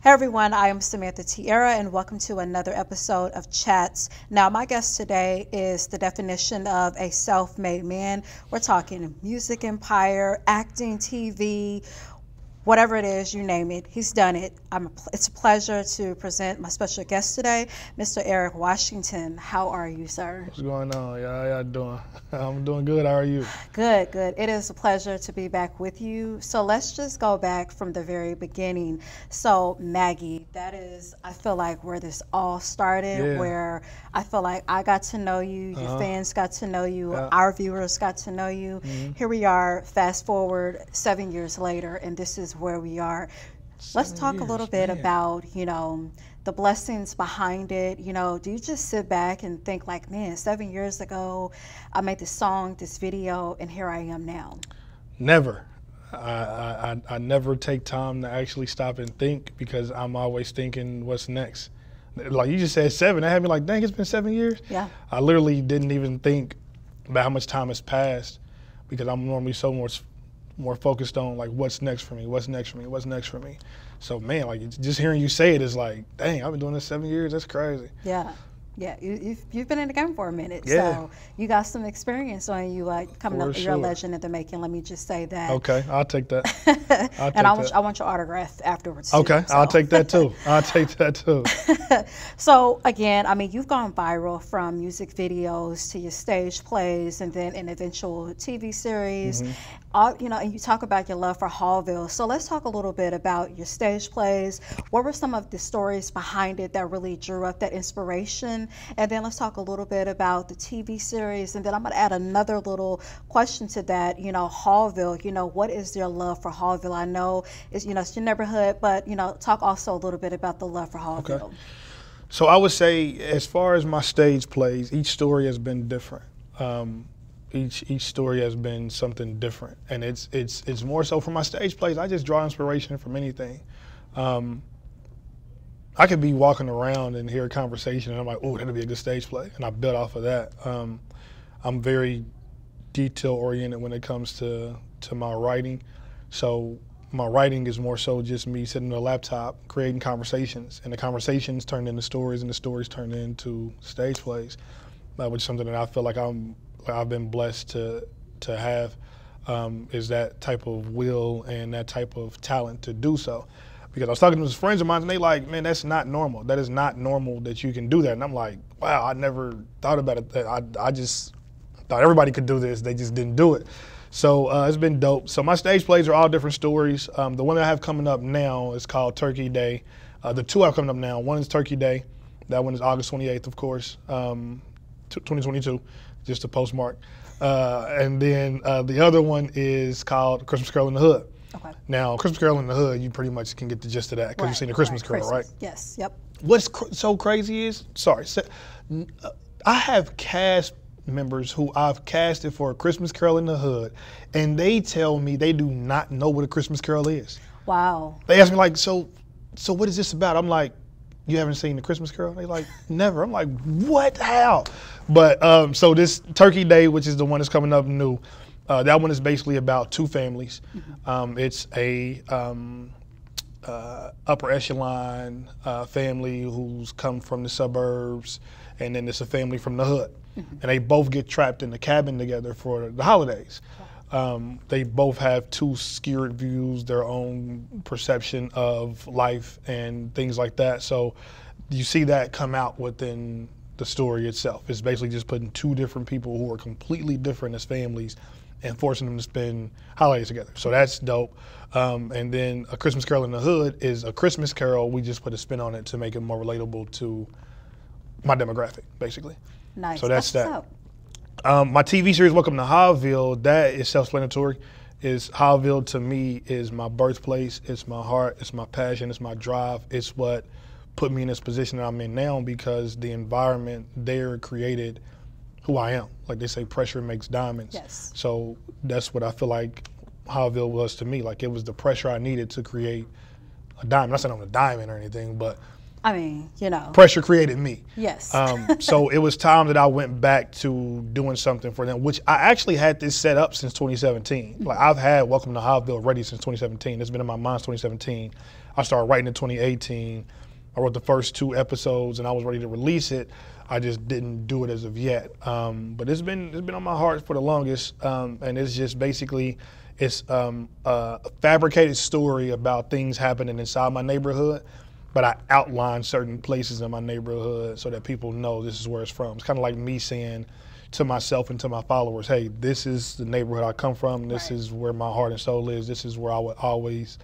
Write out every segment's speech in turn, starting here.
Hey everyone, I am Samantha Tiara and welcome to another episode of Chats. Now my guest today is the definition of a self-made man. We're talking music empire, acting, TV, whatever it is, you name it, he's done it. It's a pleasure to present my special guest today, Mr. Eric Washington. How are you, sir? What's going on? How y'all doing? I'm doing good. How are you? Good, good. It is a pleasure to be back with you. So let's just go back from the very beginning. So Maggie, that is, I feel like where this all started, where I feel like I got to know you, your fans got to know you, our viewers got to know you. Here we are, fast forward 7 years later, and this is where we are. Let's talk a little bit about, the blessings behind it. Do you just sit back and think like, man, 7 years ago, I made this song, this video, and here I am now? Never. I never take time to actually stop and think because I'm always thinking what's next. Like you just said 7, that had me like, dang, it's been 7 years? Yeah. I literally didn't even think about how much time has passed because I'm normally so more focused on like what's next for me, what's next for me, what's next for me. So man, like just hearing you say it is like, dang, I've been doing this 7 years. That's crazy. Yeah, yeah. You've been in the game for a minute, yeah. So you got some experience on you, like coming up. You're a legend in the making. Let me just say that. Okay, I'll take that. I want your autograph afterwards. Okay, too, so. I'll take that too. I'll take that too. So again, I mean, you've gone viral from music videos to your stage plays, and then an eventual TV series. And you talk about your love for Howardville. So let's talk a little bit about your stage plays. What were some of the stories behind it that really drew up that inspiration? And then let's talk a little bit about the TV series. And then I'm going to add another little question to that. Howardville, what is your love for Howardville? I know it's your neighborhood, but, talk also a little bit about the love for Howardville. Okay. So I would say as far as my stage plays, each story has been different. Each story has been something different, and it's more so for my stage plays. I just draw inspiration from anything. I could be walking around and hear a conversation, and I'm like, "Oh, that'd be a good stage play," and I build off of that. I'm very detail oriented when it comes to my writing, so my writing is more so just me sitting on a laptop creating conversations, and the conversations turn into stories, and the stories turn into stage plays, which is something that I feel like I've been blessed to have, is that type of will and that type of talent to do so. Because I was talking to some friends of mine and they like, man, that's not normal. That is not normal that you can do that. And I'm like, wow, I never thought about it. I just thought everybody could do this. They just didn't do it. So it's been dope. So my stage plays are all different stories. The one that I have coming up now is called Turkey Day. The two I have coming up now, one is Turkey Day. That one is August 28th, of course, 2022. Just a postmark. And then the other one is called Christmas Carol in the Hood. Okay. Now, Christmas Carol in the Hood, you pretty much can get the gist of that because you've seen the Christmas Carol, right? Yes, yep. What's so crazy is, I have cast members who I've casted for a Christmas Carol in the Hood, and they tell me they do not know what a Christmas Carol is. Wow. They ask me like, so what is this about? I'm like, you haven't seen the Christmas Carol? They like, never. I'm like, what? How? But so this Turkey Day, which is the one that's coming up new, that one is basically about two families. It's a upper echelon family who's come from the suburbs, and then it's a family from the hood. And they both get trapped in the cabin together for the holidays. They both have two skewed views, their own perception of life and things like that. So you see that come out within the story itself. It's basically just putting two different people who are completely different as families and forcing them to spend holidays together. So that's dope. And then A Christmas Carol in the Hood is a Christmas Carol. We just put a spin on it to make it more relatable to my demographic, basically. Nice. So that's that. My TV series, Welcome to Howardville, that is self-explanatory. Howardville to me is my birthplace, it's my heart, it's my passion, it's my drive. It's what put me in this position that I'm in now because the environment there created who I am. Like they say, pressure makes diamonds. Yes. So that's what I feel like Howardville was to me. Like it was the pressure I needed to create a diamond. Not saying I'm a diamond or anything, but I mean, pressure created me. Yes. So it was time that I went back to doing something for them, which I actually had this set up since 2017. Like I've had Welcome to Howardville ready since 2017. It's been in my mind since 2017. I started writing in 2018. I wrote the first 2 episodes, and I was ready to release it. I just didn't do it as of yet. But it's been on my heart for the longest, and it's just basically it's a fabricated story about things happening inside my neighborhood. But I outline certain places in my neighborhood so that people know this is where it's from. It's kind of like me saying to myself and to my followers, hey, this is the neighborhood I come from. This is where my heart and soul is. This is where I would always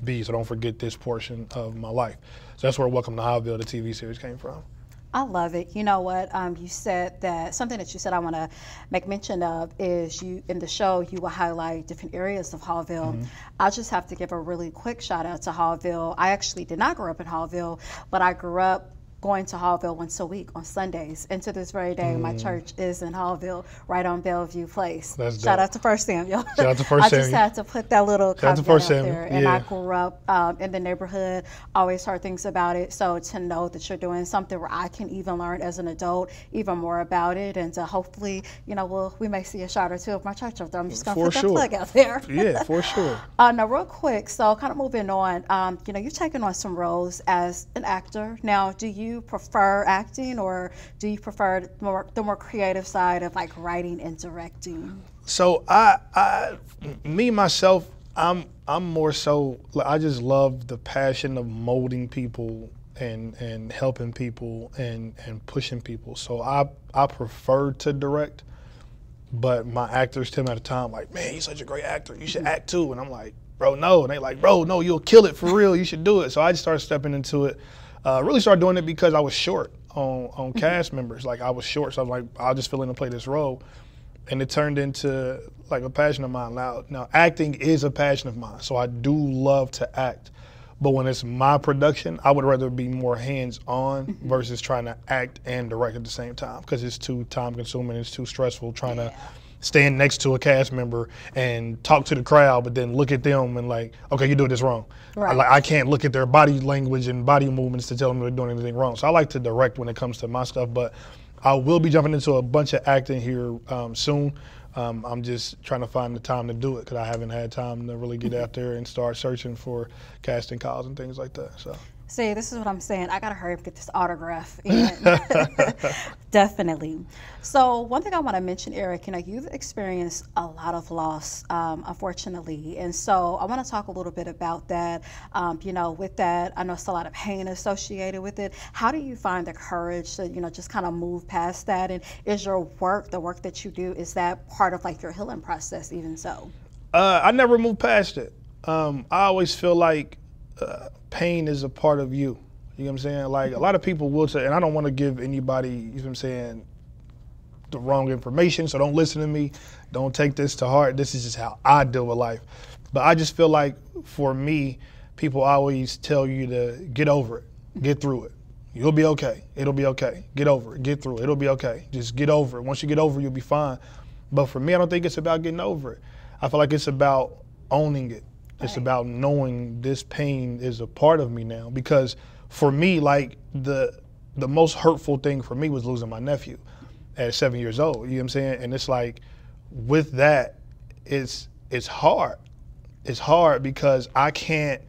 be. So don't forget this portion of my life. So that's where Welcome to Howardville, the TV series, came from. I love it. You know what? You said that something that you said I want to make mention of is you in the show you will highlight different areas of Howardville. I just have to give a really quick shout out to Howardville. I actually did not grow up in Howardville, but I grew up going to Howardville once a week on Sundays. And to this very day, my church is in Howardville, right on Bellevue Place. That's Shout dope. out to First Samuel. Shout out to First Samuel. I just had to put that little caveat out there. And yeah. I grew up in the neighborhood, always heard things about it. So to know that you're doing something where I can even learn as an adult even more about it, and to hopefully, you know, we may see a shot or two of my church up there. I'm just going to put that plug out there. Yeah, for sure. Now, real quick, so kind of moving on, you know, you've taken on some roles as an actor. Now, do you prefer acting, or do you prefer the more creative side of like writing and directing? So me myself, I'm more so, I just love the passion of molding people and helping people and pushing people. So I prefer to direct, but my actors tell me at the time, like, man, you're such a great actor, you should act too. And I'm like, bro, no. And they like, bro, no, you'll kill it for real, you should do it. So I just started stepping into it. Really started doing it because I was short on cast members. Like, I was short, so I was like, I'll just fill in and play this role. And it turned into like a passion of mine. Now, acting is a passion of mine, so I do love to act. But when it's my production, I would rather be more hands-on versus trying to act and direct at the same time, because it's too time-consuming, it's too stressful trying to stand next to a cast member and talk to the crowd, but then look at them and like, okay, you doing this wrong. Right. I can't look at their body language and body movements to tell them they're doing anything wrong. So I like to direct when it comes to my stuff, but I will be jumping into a bunch of acting here soon. I'm just trying to find the time to do it because I haven't had time to really get out there and start searching for casting calls and things like that. So. See, this is what I'm saying. I gotta hurry up and get this autograph in. Definitely. So one thing I want to mention, Eric, you know, you've experienced a lot of loss, unfortunately, and so I want to talk a little bit about that. You know, with that, I know it's a lot of pain associated with it. How do you find the courage to, you know, just kind of move past that? And is your work, the work that you do, is that part of like your healing process, even so? I never moved past it. I always feel like pain is a part of you. You know what I'm saying? Like, a lot of people will say, and I don't want to give anybody, you know what I'm saying, the wrong information, so don't listen to me. Don't take this to heart. This is just how I deal with life. But I just feel like, for me, people always tell you to get over it, get through it. You'll be okay. It'll be okay. Get over it. Get through it. It'll be okay. Just get over it. Once you get over it, you'll be fine. But for me, I don't think it's about getting over it. I feel like it's about owning it. It's about knowing this pain is a part of me now. Because for me, like, the most hurtful thing for me was losing my nephew at 7 years old. You know what I'm saying? And it's like, with that, it's hard. It's hard because I can't,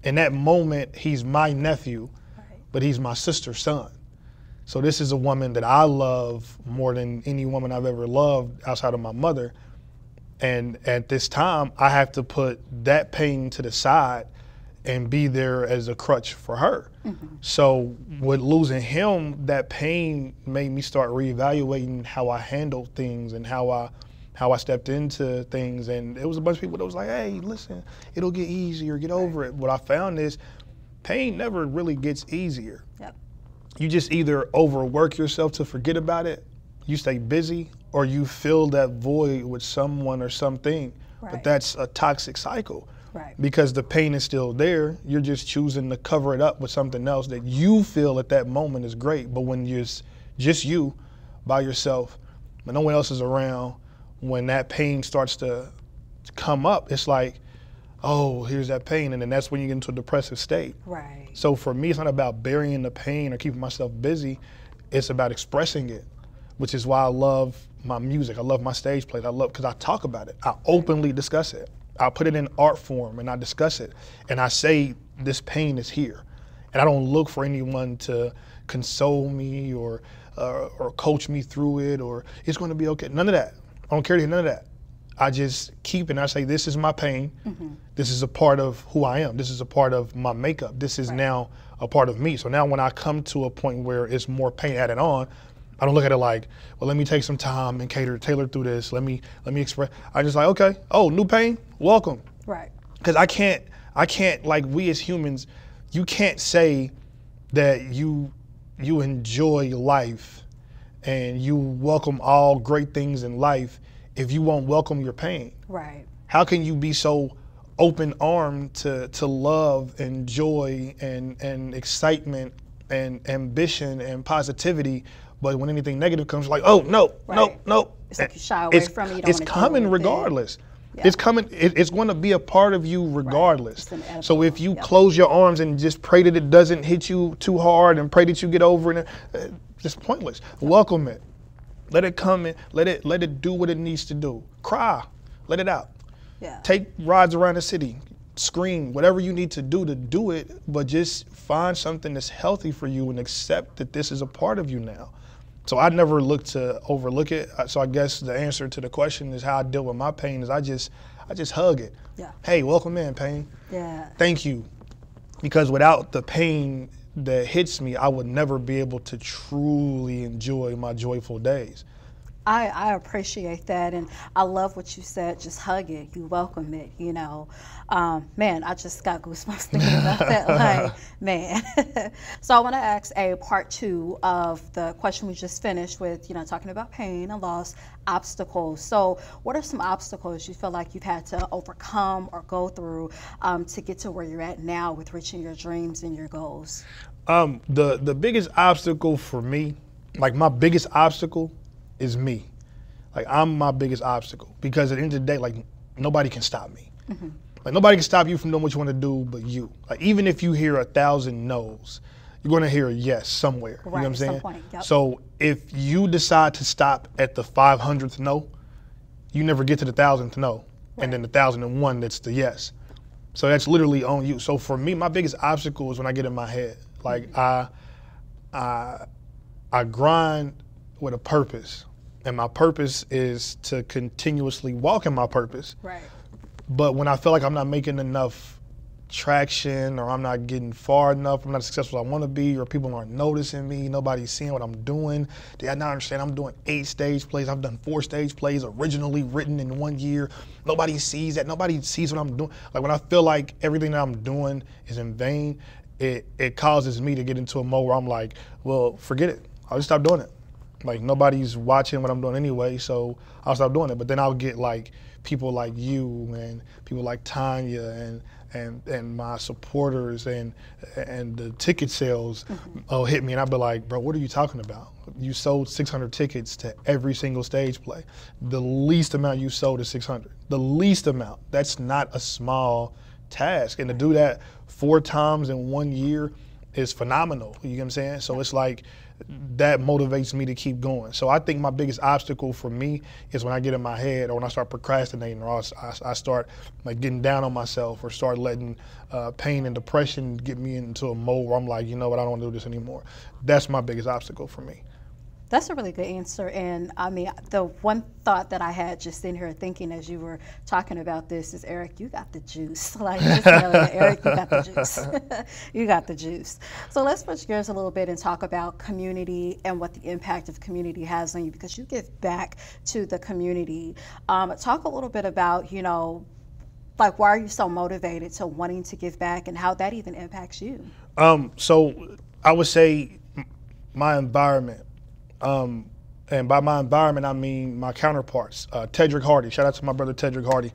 in that moment, he's my nephew, but he's my sister's son. So this is a woman that I love more than any woman I've ever loved outside of my mother. And at this time, I have to put that pain to the side and be there as a crutch for her. So with losing him, that pain made me start reevaluating how I handled things and how I stepped into things. And it was a bunch of people that was like, hey, listen, it'll get easier, get over it. What I found is pain never really gets easier. You just either overwork yourself to forget about it, you stay busy, or you fill that void with someone or something. But that's a toxic cycle. Because the pain is still there, you're just choosing to cover it up with something else that you feel at that moment is great. But when you're just you by yourself, when no one else is around, when that pain starts to come up, it's like, oh, here's that pain. And then that's when you get into a depressive state. So for me, it's not about burying the pain or keeping myself busy. It's about expressing it, which is why I love my music. I love my stage plays. Because I talk about it. I openly discuss it. I put it in art form and I discuss it. And I say this pain is here. And I don't look for anyone to console me or coach me through it, or it's going to be okay. None of that. I don't care to hear none of that. I just keep it and I say, this is my pain. This is a part of who I am. This is a part of my makeup. This is now a part of me. So now when I come to a point where it's more pain added on, I don't look at it like, well, let me take some time and tailor through this. Let me express. I just like, okay, oh, new pain, welcome. Right. Because I can't, like, we as humans, you can't say that you enjoy life and you welcome all great things in life if you won't welcome your pain. Right. How can you be so open-armed to love and joy and excitement and ambition and positivity, but when anything negative comes, like, oh, no, no. It's like you shy away from it. It's coming regardless. It's coming. It's going to be a part of you regardless. So if you close your arms and just pray that it doesn't hit you too hard and pray that you get over it, it's pointless. Welcome it. Let it come in. Let it do what it needs to do. Cry. Let it out. Yeah. Take rides around the city. Scream. Whatever you need to do it. But just find something that's healthy for you and accept that this is a part of you now. So I never look to overlook it. So I guess the answer to the question is how I deal with my pain is I just hug it. Yeah. Hey, welcome in, pain. Yeah. Thank you. Because without the pain that hits me, I would never be able to truly enjoy my joyful days. I appreciate that, and I love what you said. Just hug it, you welcome it, you know. Man, I just got goosebumps thinking about that. Like, man. So I want to ask a part 2 of the question we just finished with, you know, talking about pain and loss, obstacles. So what are some obstacles you feel like you've had to overcome or go through to get to where you're at now with reaching your dreams and your goals? The biggest obstacle for me, like my biggest obstacle is me. Like, I'm my biggest obstacle, because at the end of the day, like, nobody can stop me. Like, nobody can stop you from doing what you want to do but you. Like, even if you hear 1,000 no's, you're going to hear a yes somewhere. Right, you know what I'm saying? some point, yep. So if you decide to stop at the 500th no, you never get to the 1,000th no. And then the 1,001, that's the yes. So that's literally on you. So for me, my biggest obstacle is when I get in my head. Like, I grind with a purpose, and my purpose is to continuously walk in my purpose. Right. But when I feel like I'm not making enough traction, or I'm not getting far enough, I'm not as successful as I want to be, or people aren't noticing me, nobody's seeing what I'm doing. They not understand I'm doing 8 stage plays. I've done 4 stage plays originally written in 1 year. Nobody sees that. Nobody sees what I'm doing. Like, when I feel like everything that I'm doing is in vain, it causes me to get into a mode where I'm like, well, forget it. I'll just stop doing it. Like, nobody's watching what I'm doing anyway, so I'll stop doing it. But then I'll get like people like you and people like Tanya and my supporters and the ticket sales hit me, and I'll be like, bro, what are you talking about? You sold 600 tickets to every single stage play. The least amount you sold is 600. The least amount. That's not a small task. And to do that 4 times in 1 year is phenomenal. You know what I'm saying? So it's like, that motivates me to keep going. So I think my biggest obstacle for me is when I get in my head, or when I start procrastinating, or I start like getting down on myself, or start letting pain and depression get me into a mode where I'm like, you know what, I don't want to do this anymore. That's my biggest obstacle for me. That's a really good answer. And I mean, the one thought that I had just sitting here thinking as you were talking about this is, Eric, you got the juice. Like, just Eric, you got the juice. You got the juice. So let's switch gears a little bit and talk about community and what the impact of community has on you, because you give back to the community. Talk a little bit about, you know, like, why are you so motivated to wanting to give back, and how that even impacts you? So I would say my environment. And by my environment, I mean my counterparts. Tedrick Hardy, shout out to my brother Tedrick Hardy.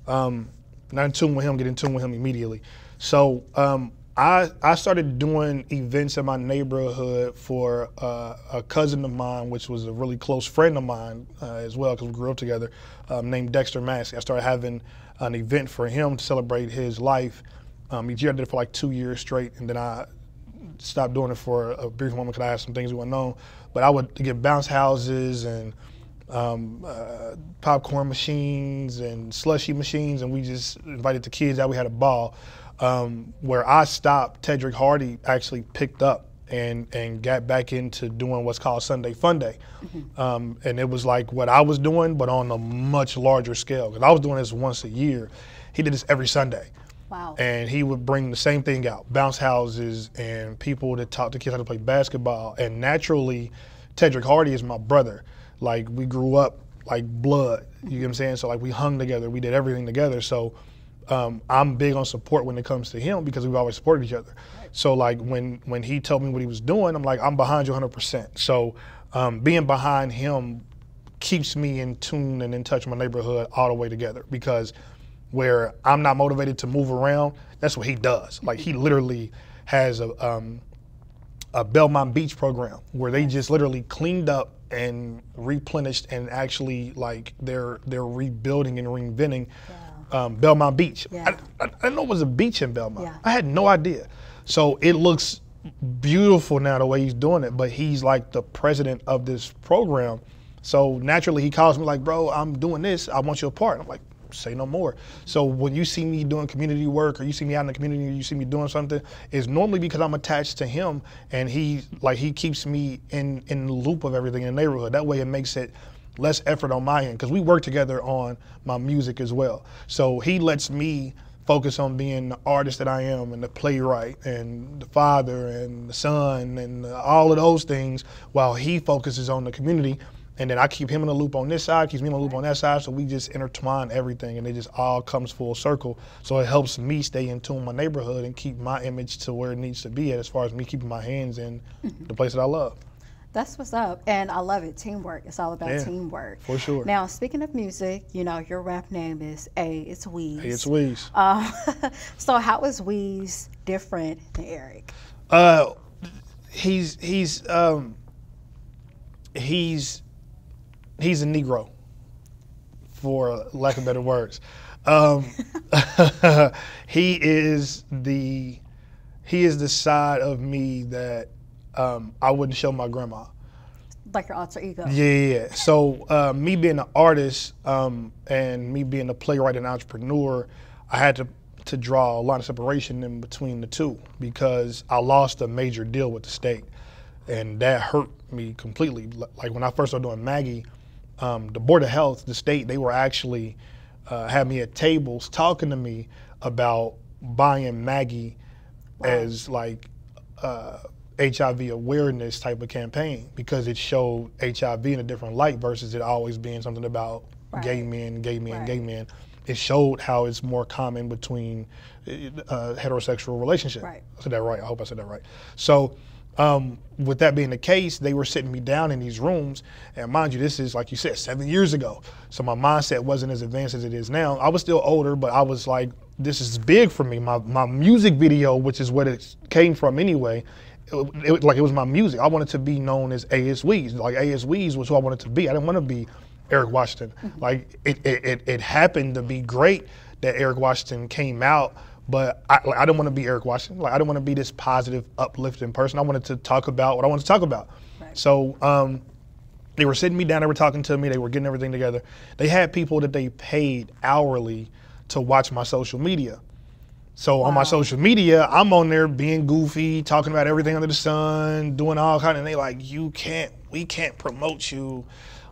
Not in tune with him, get in tune with him immediately. So I started doing events in my neighborhood for a cousin of mine, which was a really close friend of mine as well, because we grew up together, named Dexter Massey. I started having an event for him to celebrate his life. Each year I did it for like 2 years straight, and then I stopped doing it for a brief moment because I had some things going on. But I would get bounce houses and popcorn machines and slushy machines, and we just invited the kids out. We had a ball. Where I stopped, Tedrick Hardy actually picked up and got back into doing what's called Sunday Fun Day. And it was like what I was doing, but on a much larger scale. Because I was doing this once a year. He did this every Sunday. Wow. And he would bring the same thing out, bounce houses and people that taught the kids how to play basketball. And naturally, Tedrick Hardy is my brother. Like, we grew up like blood, you get what I'm saying? So like we hung together, we did everything together. So I'm big on support when it comes to him because we've always supported each other. So like when he told me what he was doing, I'm like, I'm behind you 100%. So being behind him keeps me in tune and in touch with my neighborhood all the way together, because where I'm not motivated to move around, that's what he does. Like, he literally has a Belmont Beach program where they just literally cleaned up and replenished, and actually like they're rebuilding and reinventing Belmont Beach. Yeah. I didn't know it was a beach in Belmont. Yeah. I had no idea. So it looks beautiful now the way he's doing it, but he's like the president of this program. So naturally he calls me like, bro, I'm doing this, I want you a part. I'm like, say no more. So when you see me doing community work, or you see me out in the community, or you see me doing something, it's normally because I'm attached to him, and he keeps me in the loop of everything in the neighborhood. That way it makes it less effort on my end, because we work together on my music as well. So he lets me focus on being the artist that I am, and the playwright, and the father, and the son, and all of those things, while he focuses on the community. And then I keep him in the loop on this side, keeps me in the loop on that side, so we just intertwine everything, and it just all comes full circle. So it helps me stay in tune with my neighborhood and keep my image to where it needs to be at, as far as me keeping my hands in the place that I love. That's what's up, and I love it. Teamwork. It's all about teamwork. For sure. Now, speaking of music, you know, your rap name is It's Weez. Hey, it's Weez. So how is Weez different than Eric? He's a Negro, for lack of better words. He is the side of me that I wouldn't show my grandma. Like your alter ego. Yeah. So me being an artist and me being a playwright and entrepreneur, I had to draw a line of separation in between the two, because I lost a major deal with the state, and that hurt me completely. Like when I first started doing Maggie, the Board of Health, the state, they were actually had me at tables talking to me about buying Maggie as like HIV awareness type of campaign, because it showed HIV in a different light versus it always being something about gay men. It showed how it's more common between heterosexual relationships. I said that right. I hope I said that right. So with that being the case, they were sitting me down in these rooms, and mind you, this is, like you said, 7 years ago. So my mindset wasn't as advanced as it is now. I was still older, but I was like, this is big for me. My music video, which is what it came from anyway, it was my music. I wanted to be known as A.S. Weez. Like, A.S. Weez was who I wanted to be. I didn't want to be Eric Washington. Like, it happened to be great that Eric Washington came out, but I didn't want to be Eric Washington. Like, I didn't want to be this positive, uplifting person. I wanted to talk about what I wanted to talk about. So they were sitting me down, they were talking to me, they were getting everything together. They had people that they paid hourly to watch my social media. So on my social media, I'm on there being goofy, talking about everything under the sun, doing all kind of, and they like, we can't promote you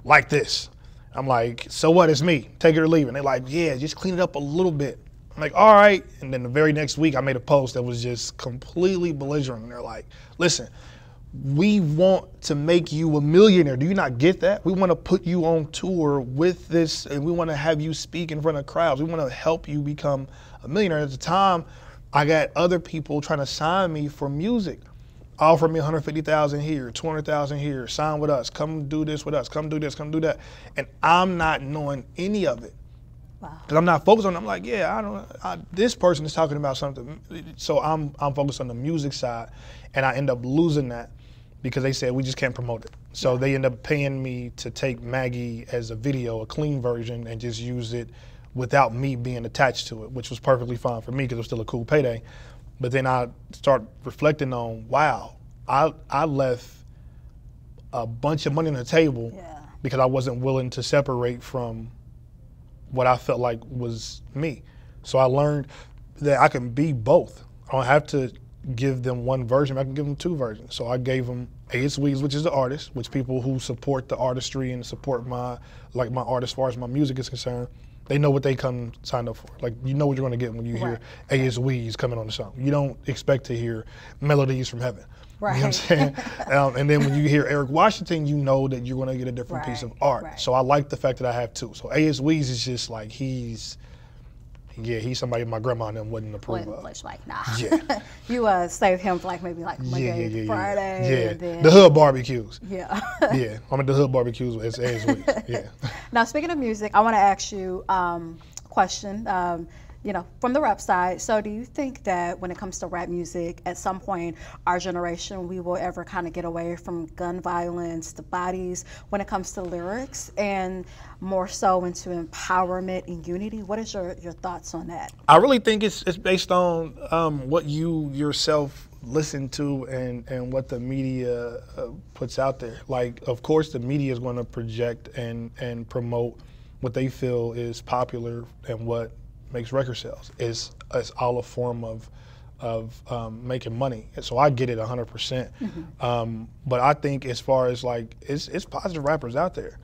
like this. I'm like, so what, it's me, take it or leave it. And they're like, yeah, just clean it up a little bit. I'm like, all right. And then the very next week I made a post that was just completely belligerent. And they're like, listen, we want to make you a millionaire. Do you not get that? We want to put you on tour with this, and we want to have you speak in front of crowds. We want to help you become a millionaire. At the time, I got other people trying to sign me for music. Offer me $150,000 here, $200,000 here, sign with us, come do this with us, come do this, come do that. And I'm not knowing any of it. Because I'm not focused on it. I'm like, yeah, this person is talking about something. So I'm focused on the music side, and I end up losing that because they said we just can't promote it. So they end up paying me to take Maggie as a video, a clean version, and just use it without me being attached to it, which was perfectly fine for me because it was still a cool payday. But then I start reflecting on, wow, I left a bunch of money on the table because I wasn't willing to separate from what I felt like was me. So I learned that I can be both. I don't have to give them one version. I can give them two versions. So I gave them A.S. Weeds, which is the artist, which people who support the artistry and support my art as far as my music is concerned, they know what they come signed up for. Like, you know what you're going to get when you hear A.S. Weeds coming on the song. You don't expect to hear melodies from heaven. Right. You know what I'm saying? And then when you hear Eric Washington, you know that you're going to get a different piece of art. Right. So I like the fact that I have two. So A.S. Weeds is just like, he's somebody my grandma and them wouldn't approve of. Like, nah. Yeah. You save him for like maybe like Monday, Friday. Yeah. And then, the hood barbecues. Yeah. Yeah. I'm at the hood barbecues with A.S. Weeds. Yeah. Now, speaking of music, I want to ask you a question. You know, from the rap side. So do you think that when it comes to rap music, at some point, our generation, we will ever kind of get away from gun violence, the bodies, when it comes to lyrics, and more so into empowerment and unity? What is your thoughts on that? I really think it's based on what you yourself listen to and what the media puts out there. Like, of course, the media is going to project and promote what they feel is popular and what makes record sales. It's all a form of making money. And so I get it 100%. But I think as far as like, it's positive rappers out there.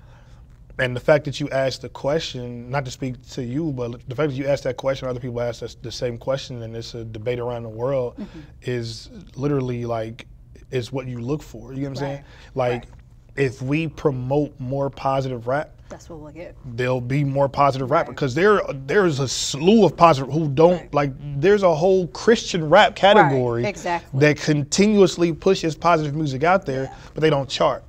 And the fact that you asked the question, not to speak to you, but the fact that you asked that question, other people ask us the same question, and it's a debate around the world, is literally like, is what you look for. You know what I'm saying? Like, if we promote more positive rap, that's what we'll get. There'll be more positive rap, because there's a slew of positive who don't like. There's a whole Christian rap category that continuously pushes positive music out there, but they don't chart.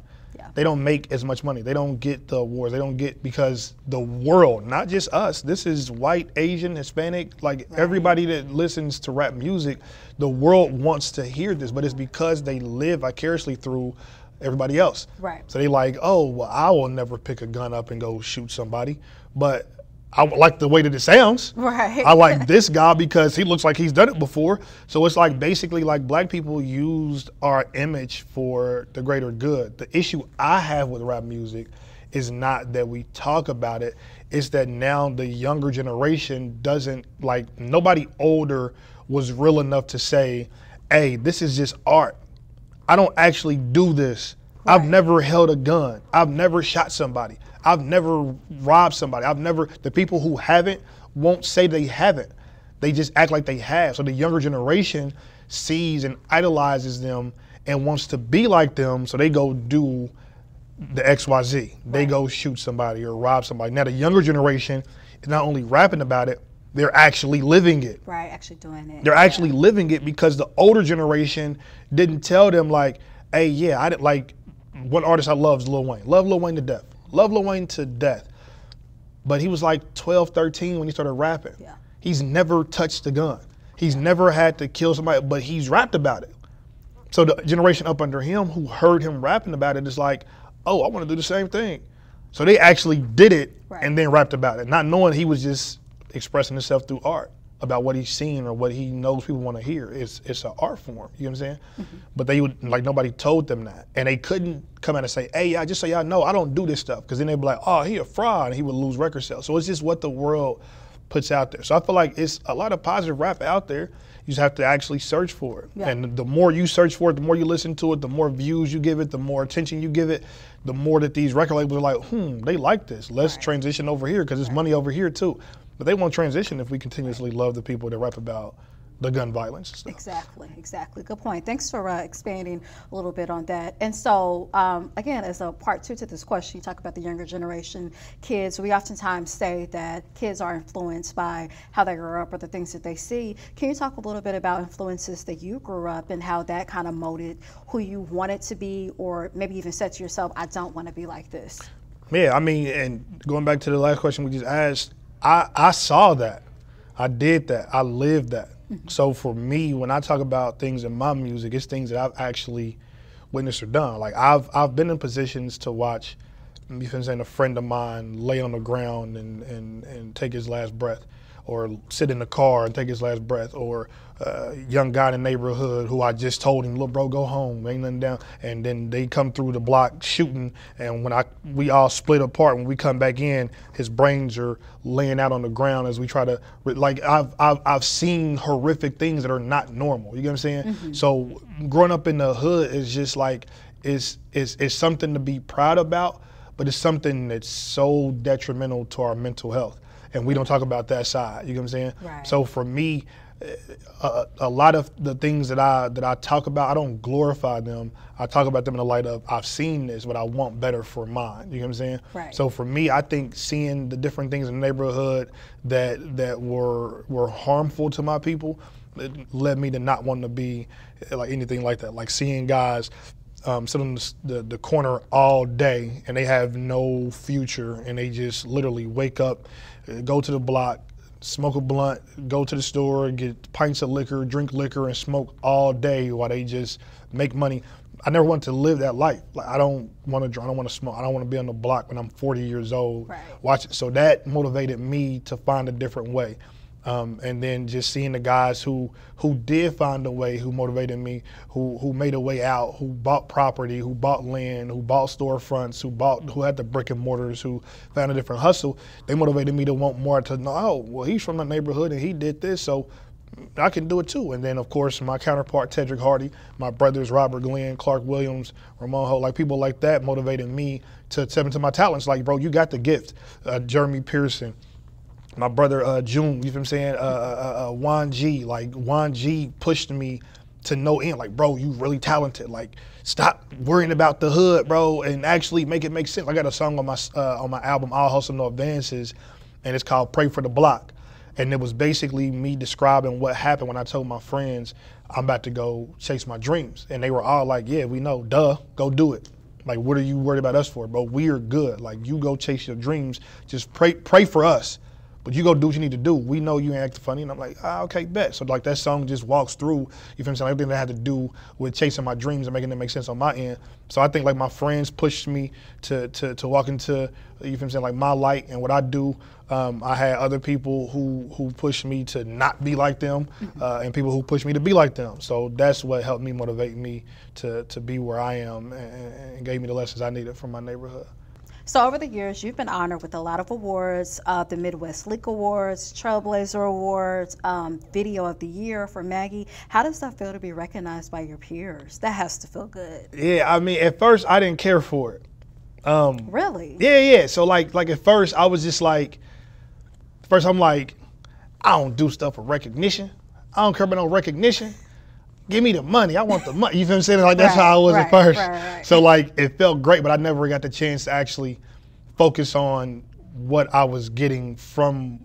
They don't make as much money. They don't get the awards. They don't get, because the world, not just us, this is white, Asian, Hispanic, like everybody that listens to rap music, the world wants to hear this, but it's because they live vicariously through everybody else. So they like, oh, well, I will never pick a gun up and go shoot somebody, but I like the way that it sounds. I like this guy because he looks like he's done it before. So it's like, basically, like, black people used our image for the greater good. The issue I have with rap music is not that we talk about it, it's that now the younger generation doesn't, like, nobody older was real enough to say, hey, this is just art. I don't actually do this. I've never held a gun. I've never shot somebody. I've never robbed somebody. The people who haven't won't say they haven't. They just act like they have. So the younger generation sees and idolizes them and wants to be like them, so they go do the XYZ. They go shoot somebody or rob somebody. Now the younger generation is not only rapping about it, they're actually living it. Actually doing it. They're actually living it, because the older generation didn't tell them, like, hey, yeah, I didn't like, one artist I love is Lil Wayne. Love Lil Wayne to death. Love Lil Wayne to death. But he was like 12, 13 when he started rapping. He's never touched a gun. He's never had to kill somebody, but he's rapped about it. So the generation up under him who heard him rapping about it is like, oh, I want to do the same thing. So they actually did it and then rapped about it, not knowing he was just expressing himself through art about what he's seen or what he knows people want to hear. It's an art form, you know what I'm saying? But they would, like, nobody told them that. And they couldn't come out and say, hey, just so y'all know, I don't do this stuff. Because then they'd be like, oh, he a fraud, and he would lose record sales. So it's just what the world puts out there. So I feel like it's a lot of positive rap out there. You just have to actually search for it. And the more you search for it, the more you listen to it, the more views you give it, the more attention you give it, the more that these record labels are like, they like this. Let's transition over here, because there's money over here too. But they won't transition if we continuously love the people that rap about the gun violence and stuff. Exactly. Good point. Thanks for expanding a little bit on that. And so, again, as a part two to this question, you talk about the younger generation kids. We oftentimes say that kids are influenced by how they grew up or the things that they see. Can you talk a little bit about influences that you grew up and how that kind of molded who you wanted to be, or maybe even said to yourself, I don't want to be like this? Yeah, I mean, and going back to the last question we just asked, I saw that. I did that. I lived that. So for me, when I talk about things in my music, it's things that I've actually witnessed or done. Like, I've been in positions to watch, a friend of mine lay on the ground and take his last breath, or sit in the car and take his last breath, or young guy in the neighborhood who I just told him, look, bro, go home, ain't nothing down. And then they come through the block shooting, and when we all split apart, when we come back in, his brains are laying out on the ground as we try to, like, I've seen horrific things that are not normal. You get what I'm saying? Mm-hmm. So growing up in the hood is just like, it's something to be proud about, but it's something that's so detrimental to our mental health. And we don't talk about that side, you know what I'm saying? Right. So for me, a lot of the things that I talk about, I don't glorify them. I talk about them in the light of, I've seen this, but I want better for mine, you know what I'm saying? Right. So for me, I think seeing the different things in the neighborhood that were harmful to my people, it led me to not want to be like anything like that. Like seeing guys sit on the corner all day and they have no future, and they just literally wake up, go to the block, smoke a blunt, go to the store, get pints of liquor, drink liquor, and smoke all day while they just make money. I never wanted to live that life. Like, I don't want to drink, I don't want to smoke, I don't want to be on the block when I'm 40 years old. Right. Watch it. So that motivated me to find a different way. And then just seeing the guys who did find a way, who motivated me, who made a way out, who bought property, who bought land, who bought storefronts, who had the brick and mortars, who found a different hustle, they motivated me to want more, to know, oh, well, he's from the neighborhood and he did this, so I can do it too. And then, of course, my counterpart, Tedrick Hardy, my brothers, Robert Glenn, Clark Williams, Ramon Holt, like people like that motivated me to step into my talents. Like, bro, you got the gift. Jeremy Pearson, my brother June, you know what I'm saying? Juan G, like Juan G pushed me to no end. Like, bro, you really talented. Like, stop worrying about the hood, bro, and actually make it make sense. I got a song on my album, All Hustle No Advances, and it's called Pray for the Block. And it was basically me describing what happened when I told my friends I'm about to go chase my dreams. And they were all like, yeah, we know, duh, go do it. Like, what are you worried about us for, bro? We are good. Like, you go chase your dreams. Just pray for us. But you go do what you need to do. We know you ain't acting funny. And I'm like, okay, bet. So like that song just walks through, you feel what I'm saying, everything that had to do with chasing my dreams and making it make sense on my end. So I think like my friends pushed me to walk into, you feel what I'm saying, like my light and what I do. I had other people who pushed me to not be like them, and people who pushed me to be like them. So that's what helped me motivate me to be where I am, and gave me the lessons I needed from my neighborhood. So over the years, you've been honored with a lot of awards, the Midwest Leak Awards, Trailblazer Awards, Video of the Year for Maggie. How does that feel to be recognized by your peers? That has to feel good. Yeah, I mean, at first I didn't care for it. Really? Yeah. So like at first I was just like, I'm like, I don't do stuff for recognition. I don't care about no recognition. Give me the money. I want the money. You feel what I'm saying? Like that's how I was at first. Right. So like it felt great, but I never got the chance to actually focus on what I was getting from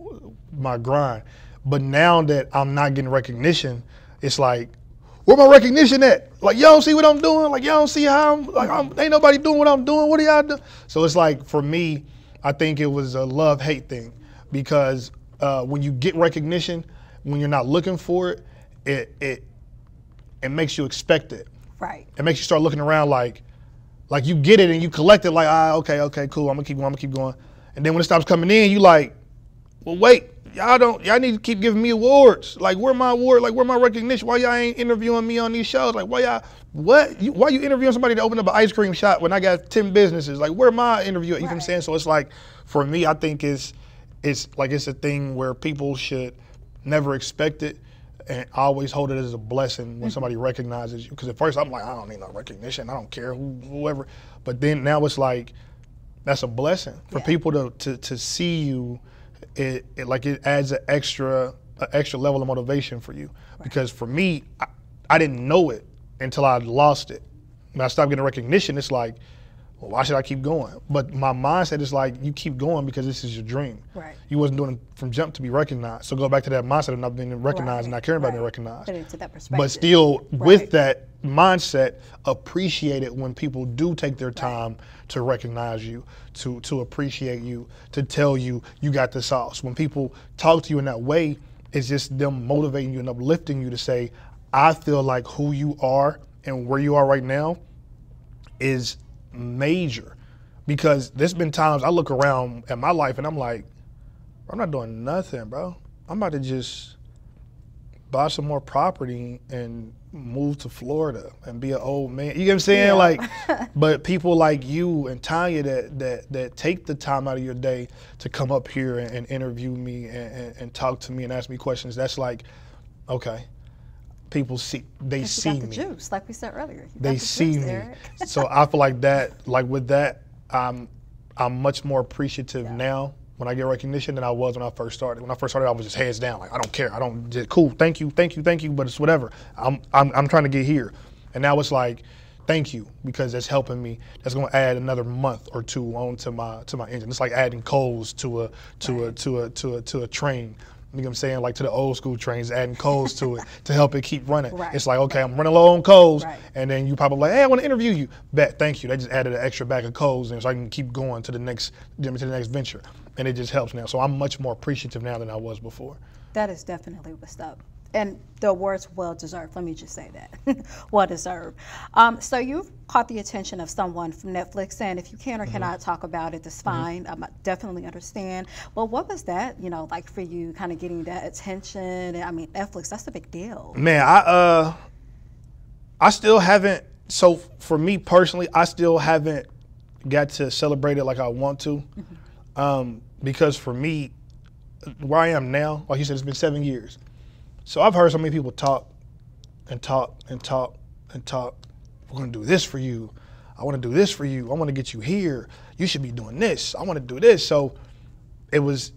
my grind. But now that I'm not getting recognition, it's like, where my recognition at? Like, y'all don't see what I'm doing? Like, y'all don't see how ain't nobody doing what I'm doing? What are y'all doing? So it's like, for me, I think it was a love-hate thing, because when you get recognition, when you're not looking for it, it makes you expect it. Right. It makes you start looking around like you get it and you collect it like, okay, cool, I'm gonna keep going. And then when it stops coming in, you like, well, wait, y'all need to keep giving me awards. Like, where my award? Like, where my recognition? Why y'all ain't interviewing me on these shows? Like, why you interviewing somebody to open up an ice cream shop when I got 10 businesses? Like, where my interview at? You know what I'm saying? So it's like, for me, I think it's a thing where people should never expect it, and always hold it as a blessing when somebody recognizes you. Because at first I'm like, I don't need no recognition. I don't care whoever. But then now it's like, that's a blessing for people to see you. It adds an extra level of motivation for you. Right. Because for me, I didn't know it until I lost it. When I stopped getting recognition, it's like, well, why should I keep going? But my mindset is like, you keep going because this is your dream. Right. You wasn't doing it from jump to be recognized. So go back to that mindset of not being recognized and not caring about being recognized. Put it into that perspective. But still, with that mindset, appreciate it when people do take their time to recognize you, to appreciate you, to tell you you got the sauce. When people talk to you in that way, it's just them motivating you and uplifting you to say, I feel like who you are and where you are right now is major. Because there's been times I look around at my life and I'm like, I'm not doing nothing, bro. I'm about to just buy some more property and move to Florida and be an old man. You get what I'm saying? Yeah. Like, but people like you and Tanya that take the time out of your day to come up here and interview me and talk to me and ask me questions. That's like, okay, people see me. Juice, like we said earlier. They see me. So I feel like that. Like with that, I'm much more appreciative now when I get recognition than I was when I first started. When I first started, I was just heads down, like I don't care. I don't just cool. Thank you, but it's whatever. I'm trying to get here, and now it's like, thank you, because that's helping me. That's going to add another month or two onto my engine. It's like adding coals to a train. You know what I'm saying? Like to the old school trains, adding coals to it to help it keep running. Right. It's like, okay, I'm running low on coals, right. And then you probably like, hey, I want to interview you. Bet, thank you. They just added an extra bag of coals, and so I can keep going to the next venture, and it just helps now. So I'm much more appreciative now than I was before. That is definitely what's up. And the award's well deserved. Let me just say that. Well deserved. So you've caught the attention of someone from Netflix, and if you can or cannot talk about it, that's fine. I definitely understand. Well, what was that, like for you, kind of getting that attention? I mean, Netflix, that's a big deal. Man, I still haven't. So for me personally, I still haven't got to celebrate it like I want to, because for me, where I am now, like you said, it's been 7 years. So I've heard so many people talk and talk and talk and talk. We're gonna do this for you. I wanna do this for you. I wanna get you here. You should be doing this. I wanna do this. So it was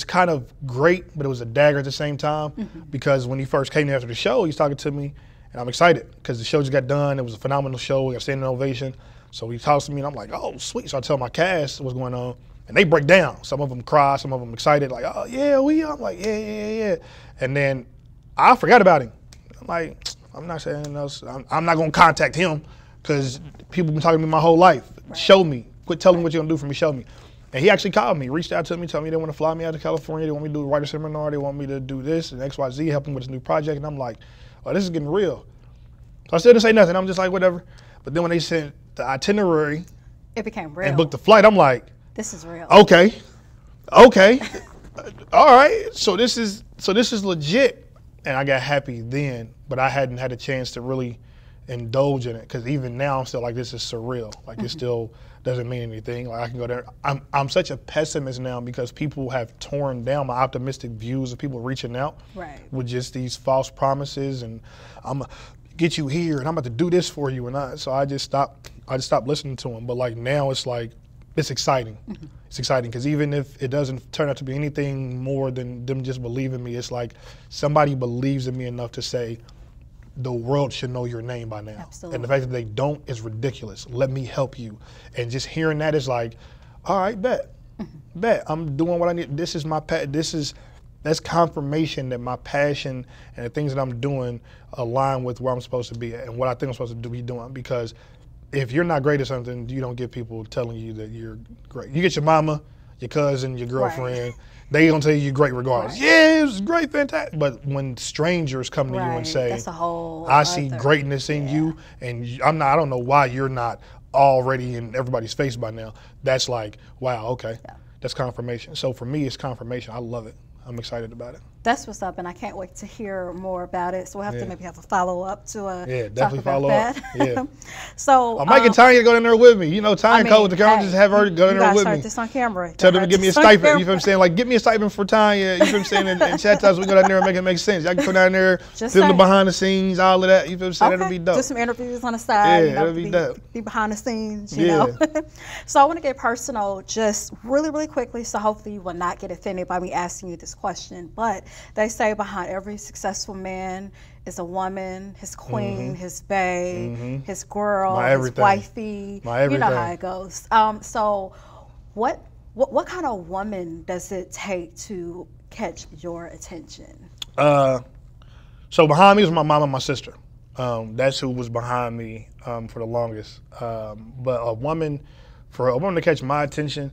kind of great, but it was a dagger at the same time, because when he first came after the show, he's talking to me, and I'm excited because the show just got done. It was a phenomenal show. We got standing ovation. So he talks to me, and I'm like, oh, sweet. So I tell my cast what's going on, and they break down. Some of them cry, some of them excited, like, oh, yeah, I'm like, yeah. And then I forgot about him. I'm like, I'm not saying anything else. I'm not going to contact him because people have been talking to me my whole life. Right. Show me. Quit telling me what you're going to do for me. Show me. And he actually called me, reached out to me, told me they want to fly me out to California. They want me to do a writer seminar. They want me to do this and XYZ, help him with his new project. And I'm like, oh, this is getting real. So I still didn't say nothing. I'm just like, whatever. But then when they sent the itinerary, it became real. And booked the flight, I'm like, this is real. Okay. All right. So this is legit. And I got happy then, but I hadn't had a chance to really indulge in it, because even now I'm still like, this is surreal. Like it still doesn't mean anything. Like I can go there. I'm such a pessimist now because people have torn down my optimistic views of people reaching out with just these false promises, and I'm gonna get you here and I'm about to do this for you, and so I just stopped listening to them. But like now it's like, it's exciting. It's exciting because even if it doesn't turn out to be anything more than them just believing me, it's like somebody believes in me enough to say the world should know your name by now. Absolutely. And the fact that they don't is ridiculous. Let me help you. And just hearing that is like, all right, bet. I'm doing what I need. This is my that's confirmation that my passion and the things that I'm doing align with where I'm supposed to be and what I think I'm supposed to be doing. Because if you're not great at something, you don't get people telling you that you're great. You get your mama, your cousin, your girlfriend, they gonna tell you you're great regardless. Yeah, it was great, fantastic. But when strangers come to you and say, that's a whole I see greatness in you, and I don't know why you're not already in everybody's face by now. That's like, wow, okay. Yeah. That's confirmation. So for me, it's confirmation. I love it. I'm excited about it. That's what's up, and I can't wait to hear more about it. So we'll have to maybe have a follow-up to definitely follow up. Yeah. So I might get Tanya to go in there with me. You know, Tanya code with the camera, just have her go in there with me. You guys heard this on camera. Tell them to give me a stipend. You know what I'm saying? Like, give me a stipend for Tanya. You know what I'm saying? And chat times, we go down there and make it make sense. Y'all can go down there, film the behind the scenes, all of that. You know what I'm saying? That'll be dope. Do some interviews on the side. Yeah, that'll be dope. Be behind the scenes, you know. So I want to get personal just really, really quickly. So hopefully you will not get offended by me asking you this question. But they say behind every successful man is a woman, his queen, his bae, his girl, his wifey. You know how it goes. So what kind of woman does it take to catch your attention? So behind me was my mom and my sister. That's who was behind me for the longest. But for a woman to catch my attention,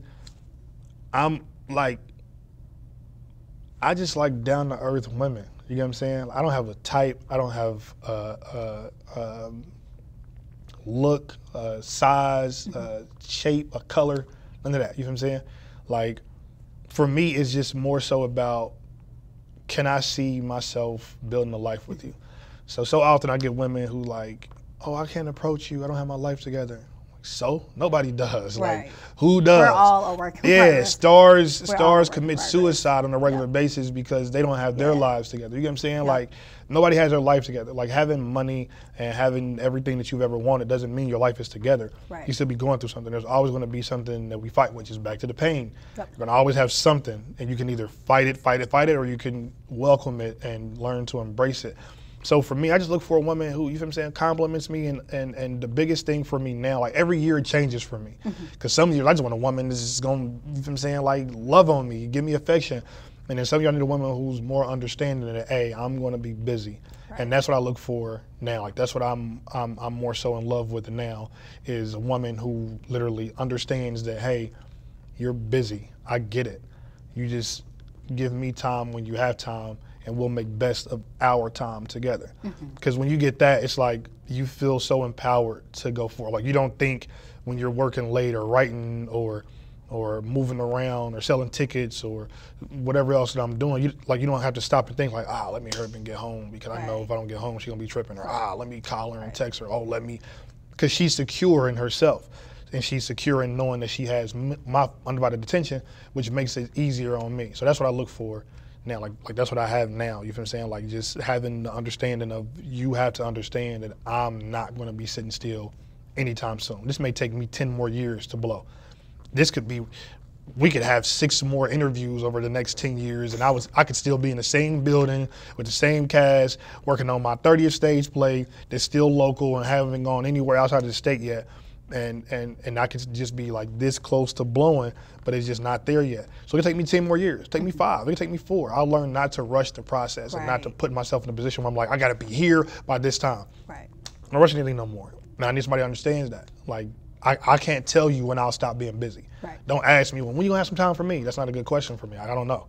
I just like down-to-earth women. You get what I'm saying? I don't have a type. I don't have look, size, shape, a color, none of that. You know what I'm saying? Like, for me, it's just more so about can I see myself building a life with you? So often I get women who like, oh, I can't approach you. I don't have my life together. So nobody does. Right. Like, who does? We're all a work in Yeah, progress. stars commit suicide on a regular basis because they don't have their lives together. You get what I'm saying? Like, nobody has their life together. Like, having money and having everything that you've ever wanted doesn't mean your life is together. Right. You still be going through something. There's always going to be something that we fight, which is back to the pain. Yep. You're going to always have something, and you can either fight it, or you can welcome it and learn to embrace it. So for me, I just look for a woman who, you know what I'm saying, compliments me, and the biggest thing for me now, like every year it changes for me. Because some years I just want a woman that's just going to, you know what I'm saying, like love on me, give me affection. And then some years I need a woman who's more understanding that, hey, I'm going to be busy. Right. And that's what I look for now. Like that's what I'm more so in love with now, is a woman who literally understands that, hey, you're busy. I get it. You just give me time when you have time, and we'll make best of our time together. Because when you get that, it's like you feel so empowered to go forward. Like you don't think when you're working late or writing or moving around or selling tickets or whatever else that I'm doing, you don't have to stop and think like, let me hurry up and get home because I know if I don't get home, she's gonna be tripping, or let me call her and text her, because she's secure in herself. And she's secure in knowing that she has my undivided attention, which makes it easier on me. So that's what I look for now. Like that's what I have now. You know what I'm saying? Like just having the understanding of, you have to understand that I'm not going to be sitting still anytime soon. This may take me 10 more years to blow. This could be, we could have 6 more interviews over the next 10 years, and I could still be in the same building with the same cast, working on my 30th stage play that's still local and haven't gone anywhere outside of the state yet. And I could just be like this close to blowing, but it's just not there yet. So it could take me 10 more years, take me 5, it could take me 4. I'll learn not to rush the process and not to put myself in a position where I'm like, I gotta be here by this time. Right. I'm not rushing anything no more. Now I need somebody who understands that. Like, I can't tell you when I'll stop being busy. Right. Don't ask me, when you gonna have some time for me? That's not a good question for me. I don't know.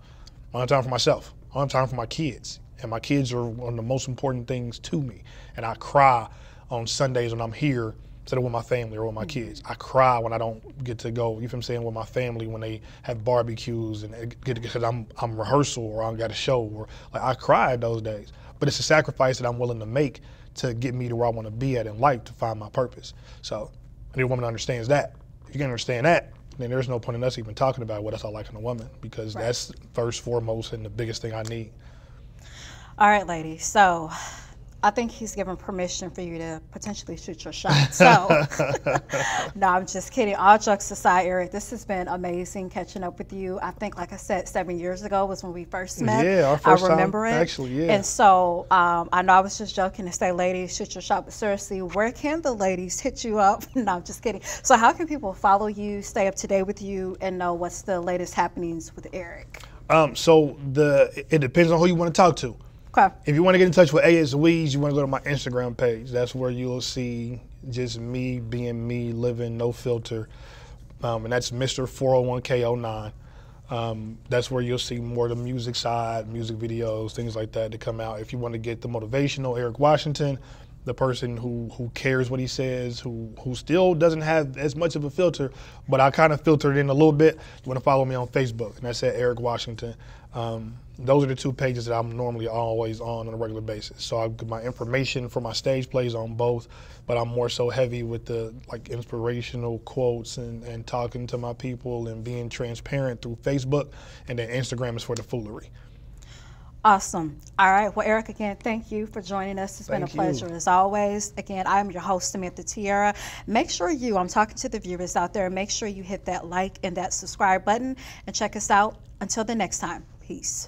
I don't have time for myself. I don't have time for my kids. And my kids are one of the most important things to me. And I cry on Sundays when I'm here instead of with my family or with my kids. I cry when I don't get to go, you know what I'm saying, with my family when they have barbecues and because I'm rehearsal or I got a show, or like I cry those days. But it's a sacrifice that I'm willing to make to get me to where I want to be at in life, to find my purpose. So I need a woman that understands that. If you can understand that, then there's no point in us even talking about what else I like in a woman, because that's first, foremost, and the biggest thing I need. All right, ladies. So I think he's given permission for you to potentially shoot your shot. So, no, I'm just kidding. All jokes aside, Eric, this has been amazing catching up with you. I think, like I said, 7 years ago was when we first met. Yeah, our first time. I remember it. Actually, yeah. And so I know I was just joking to say, ladies, shoot your shot. But seriously, where can the ladies hit you up? No, I'm just kidding. So how can people follow you, stay up to date with you, and know what's the latest happenings with Eric? So it depends on who you want to talk to. Okay. If you want to get in touch with A.S. Weeds, you want to go to my Instagram page. That's where you'll see just me being me, living no filter. And that's Mr. 401k09. That's where you'll see more of the music side, music videos, things like that come out. If you want to get the motivational Eric Washington, the person who cares what he says, who still doesn't have as much of a filter, but I kind of filtered in a little bit, you want to follow me on Facebook, and that's at Eric Washington. Those are the 2 pages that I'm normally always on a regular basis. So I get my information for my stage plays on both, but I'm more so heavy with the inspirational quotes and talking to my people and being transparent through Facebook, and then Instagram is for the foolery. Awesome. All right. Well, Eric, again, thank you for joining us. It's been a pleasure as always. Again, I'm your host, Samantha Tiara. Make sure I'm talking to the viewers out there, make sure you hit that like and that subscribe button and check us out. Until the next time, peace.